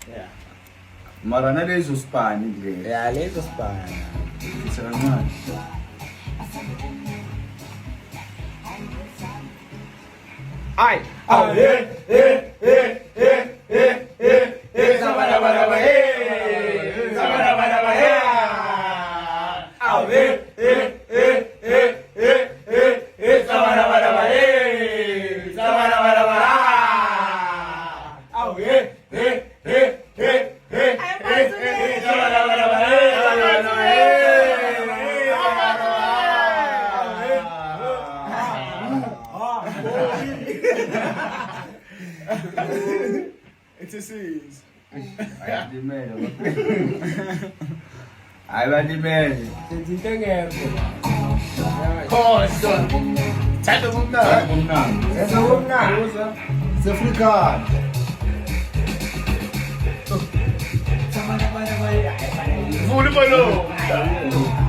Yeah. Mara na lezo Spani, Dre. Yeah, letos pa. Isa naman. Ay! It's a series. Ay, di men. Ay, ba di men. Oh, it's done. Time to move now. It's African. Volley ball.